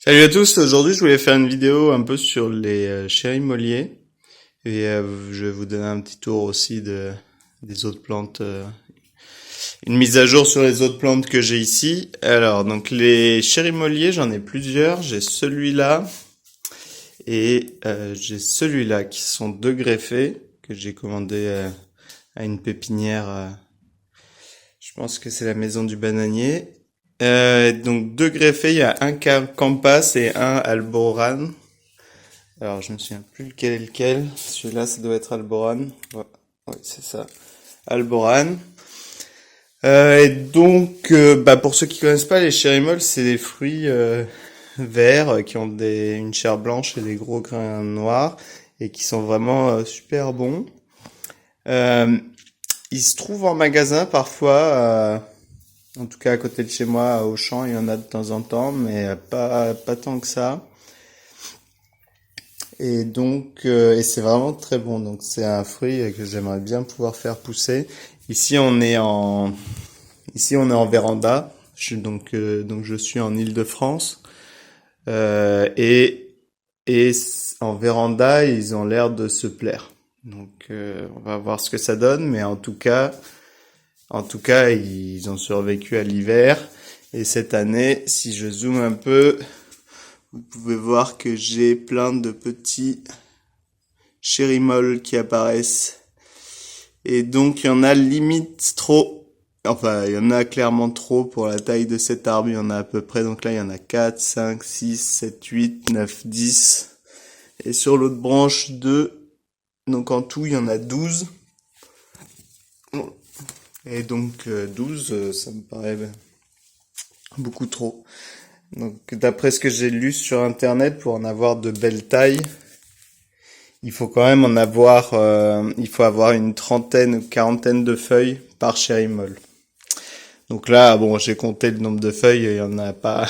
Salut à tous, aujourd'hui je voulais faire une vidéo un peu sur les chérimoyers et je vais vous donner un petit tour aussi des autres plantes, une mise à jour sur les autres plantes que j'ai ici. Alors donc les chérimoyers, j'en ai plusieurs, j'ai celui-là et j'ai celui-là qui sont deux greffés que j'ai commandé à une pépinière, je pense que c'est la maison du bananier. Donc deux greffés, il y a un Campas et un Alboran. Alors, je me souviens plus lequel est lequel. Celui-là, ça doit être Alboran. Ouais, ouais, c'est ça. Alboran. Et donc, pour ceux qui connaissent pas, les chérimoles, c'est des fruits verts qui ont une chair blanche et des gros grains noirs et qui sont vraiment super bons. Euh, Ils se trouvent en magasin parfois, en tout cas à côté de chez moi, à Auchan, il y en a de temps en temps, mais pas tant que ça. Et donc, et c'est vraiment très bon. Donc, c'est un fruit que j'aimerais bien pouvoir faire pousser. Ici, on est en véranda. Donc je suis en Île-de-France. Et en véranda, ils ont l'air de se plaire. Donc, on va voir ce que ça donne. Mais en tout cas, ils ont survécu à l'hiver. Et cette année, si je zoome un peu, vous pouvez voir que j'ai plein de petits chérimoles qui apparaissent. Et donc, il y en a limite trop. Enfin, il y en a clairement trop pour la taille de cet arbre. Il y en a à peu près. Donc là, il y en a 4, 5, 6, 7, 8, 9, 10. Et sur l'autre branche, 2. Donc en tout, il y en a 12. Et donc 12, ça me paraît beaucoup trop. Donc d'après ce que j'ai lu sur Internet, pour en avoir de belles tailles, il faut quand même il faut avoir une trentaine ou quarantaine de feuilles par chérimole. Donc là, bon, j'ai compté le nombre de feuilles, il y en a pas,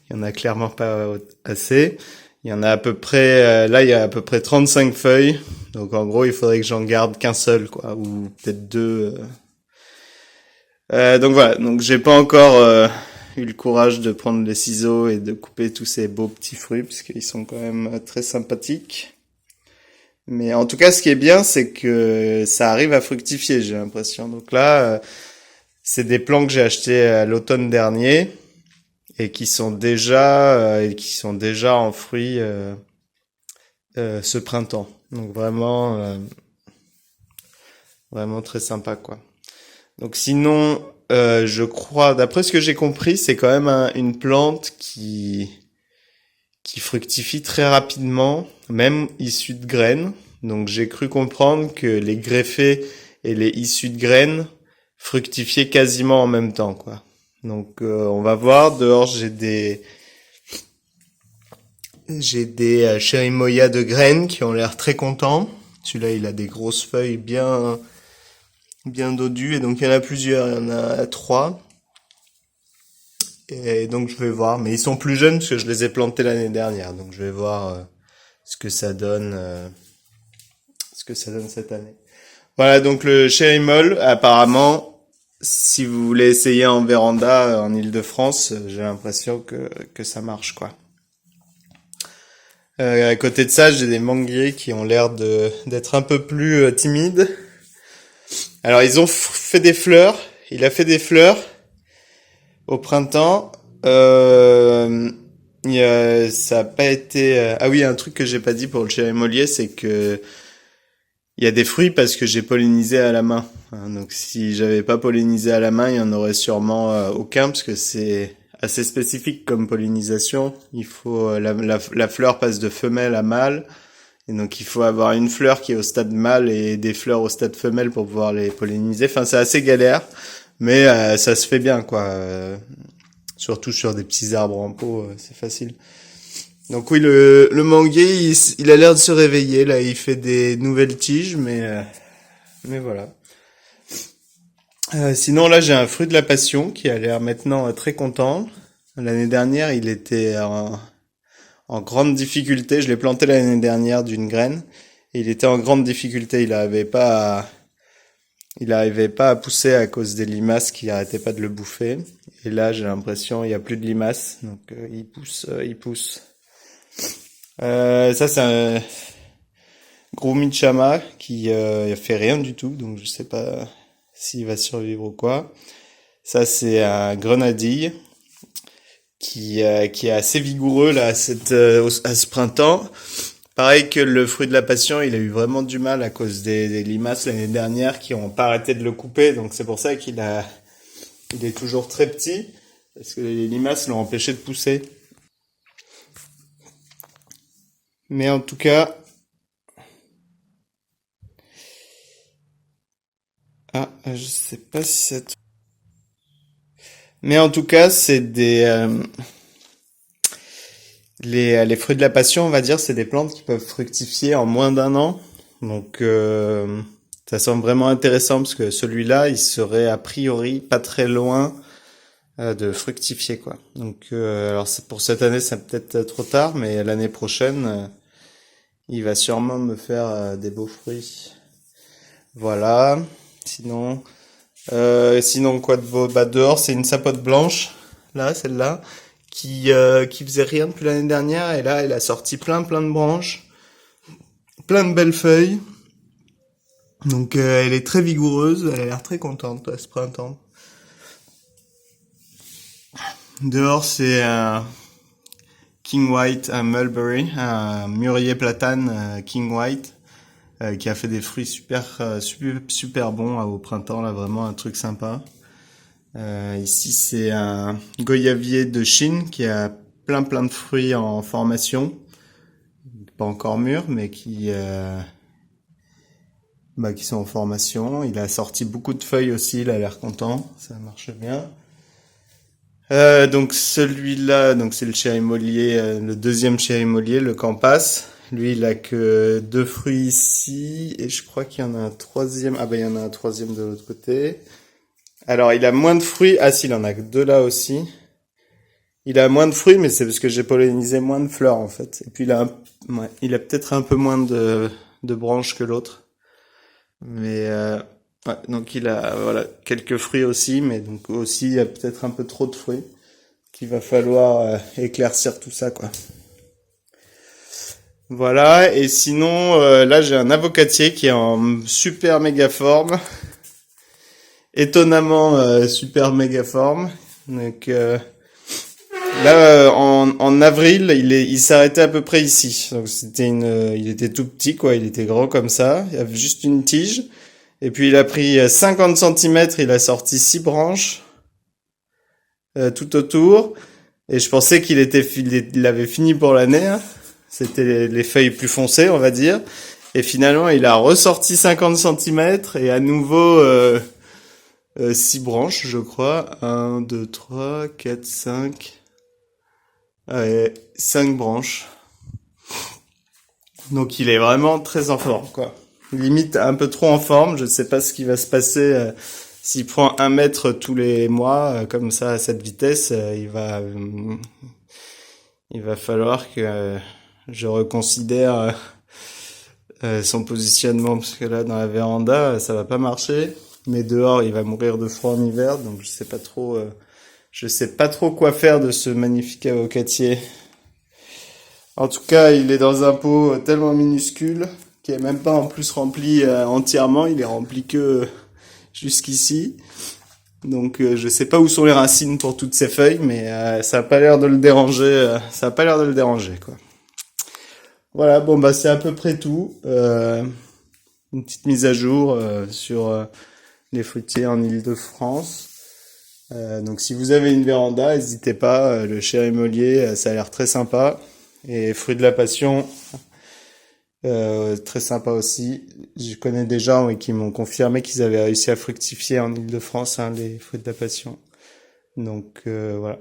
il y en a clairement pas assez. Il y en a à peu près, là, il y a à peu près 35 feuilles. Donc en gros, il faudrait que j'en garde qu'un seul, quoi, ou peut-être deux. Donc voilà, donc j'ai pas encore eu le courage de prendre les ciseaux et de couper tous ces beaux petits fruits, parce qu'ils sont quand même très sympathiques. Mais en tout cas, ce qui est bien, c'est que ça arrive à fructifier, j'ai l'impression. Donc là, c'est des plants que j'ai achetés à l'automne dernier et qui sont déjà en fruits ce printemps. Donc vraiment, vraiment très sympa, quoi. Donc sinon, je crois, d'après ce que j'ai compris, c'est quand même une plante qui fructifie très rapidement, même issue de graines. Donc j'ai cru comprendre que les greffés et les issues de graines fructifiaient quasiment en même temps, quoi. Donc on va voir. Dehors j'ai des chérimoyas de graines qui ont l'air très contents. Celui-là, il a des grosses feuilles bien dodues, et donc il y en a plusieurs. Il y en a 3. Et donc je vais voir, mais ils sont plus jeunes parce que je les ai plantés l'année dernière, donc je vais voir ce que ça donne, cette année. Voilà, donc le cherry mole, apparemment, si vous voulez essayer en véranda en Île-de-France, j'ai l'impression que ça marche, quoi. À côté de ça, j'ai des manguiers qui ont l'air d'être un peu plus timides. Alors ils ont fait des fleurs. Il a fait des fleurs au printemps. Ça a pas été. Ah oui, un truc que j'ai pas dit pour le chérimolier, c'est que il y a des fruits parce que j'ai pollinisé à la main. Hein. Donc si j'avais pas pollinisé à la main, il y en aurait sûrement aucun, parce que c'est assez spécifique comme pollinisation. Il faut la fleur passe de femelle à mâle, et donc il faut avoir une fleur qui est au stade mâle et des fleurs au stade femelle pour pouvoir les polliniser. Enfin, c'est assez galère, mais ça se fait bien, quoi. Surtout sur des petits arbres en pot, c'est facile. Donc oui, le manguier, il a l'air de se réveiller, là, il fait des nouvelles tiges, mais voilà. Sinon, là, j'ai un fruit de la passion qui a l'air maintenant très content. L'année dernière, il était en grande difficulté. Je l'ai planté l'année dernière d'une graine. Et il était en grande difficulté. Il n'avait pas il n'arrivait pas à pousser à cause des limaces qui arrêtaient pas de le bouffer. Et là, j'ai l'impression il y a plus de limaces, donc il pousse, il pousse. Ça c'est un Grumichama qui fait rien du tout, donc je sais pas s'il va survivre ou quoi. Ça c'est un grenadille qui est assez vigoureux là à ce printemps. Pareil que le fruit de la passion, il a eu vraiment du mal à cause des limaces l'année dernière qui ont pas arrêté de le couper, donc c'est pour ça il est toujours très petit parce que les limaces l'ont empêché de pousser. Mais en tout cas, je sais pas si ça. Mais en tout cas, c'est les fruits de la passion, on va dire, c'est des plantes qui peuvent fructifier en moins d'un an. Donc, ça semble vraiment intéressant parce que celui-là, il serait a priori pas très loin de fructifier, quoi. Donc, alors pour cette année, c'est peut-être trop tard, mais l'année prochaine, il va sûrement me faire des beaux fruits. Voilà. Sinon, sinon quoi de beau? Bah dehors, c'est une sapote blanche, là, celle-là, qui faisait rien depuis l'année dernière, et là, elle a sorti plein de branches, plein de belles feuilles. Donc, elle est très vigoureuse, elle a l'air très contente ce printemps. Dehors, c'est un King White, un mulberry, un mûrier platane King White, qui a fait des fruits super bons au printemps, là, vraiment un truc sympa. Ici, c'est un goyavier de Chine qui a plein de fruits en formation, pas encore mûrs, mais qui sont en formation. Il a sorti beaucoup de feuilles aussi, il a l'air content, ça marche bien. Donc celui-là, donc c'est le chérimolier, le deuxième chérimolier, le Campas. Lui, il a que 2 fruits ici, et je crois qu'il y en a un troisième. Ah ben, il y en a un troisième de l'autre côté. Alors, il a moins de fruits. Ah si, il en a que 2 là aussi. Il a moins de fruits, mais c'est parce que j'ai pollinisé moins de fleurs en fait. Et puis il a peut-être un peu moins de branches que l'autre. Mais ouais, donc il a voilà quelques fruits aussi, mais donc aussi il y a peut-être un peu trop de fruits qu'il va falloir éclaircir tout ça quoi. Voilà, et sinon là j'ai un avocatier qui est en super méga forme, étonnamment super méga forme. Donc là en avril il s'arrêtait à peu près ici. Donc il était tout petit quoi, il était grand comme ça, il y avait juste une tige. Et puis il a pris 50 centimètres, il a sorti 6 branches tout autour. Et je pensais il avait fini pour l'année. Hein. C'était les feuilles plus foncées, on va dire. Et finalement, il a ressorti 50 centimètres et à nouveau 6 branches, je crois. 1, 2, 3, 4, 5. Ouais, 5 branches. Donc il est vraiment très en forme, quoi. Limite un peu trop en forme. Je sais pas ce qui va se passer s'il prend 1 mètre tous les mois, comme ça à cette vitesse. Il va falloir que je reconsidère son positionnement parce que là dans la véranda ça va pas marcher. Mais dehors il va mourir de froid en hiver, donc je sais pas trop quoi faire de ce magnifique avocatier. En tout cas, il est dans un pot tellement minuscule qui est même pas en plus rempli entièrement, il est rempli que jusqu'ici. Donc je sais pas où sont les racines pour toutes ces feuilles, mais ça a pas l'air de le déranger, ça a pas l'air de le déranger quoi. Voilà, bon bah c'est à peu près tout. Une petite mise à jour sur les fruitiers en Île-de-France. Donc si vous avez une véranda, n'hésitez pas, le chérimolier, ça a l'air très sympa. Et fruits de la passion, très sympa aussi. Je connais des gens oui, qui m'ont confirmé qu'ils avaient réussi à fructifier en Île-de-France, hein, les fruits de la passion. Donc voilà.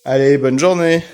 Allez, bonne journée!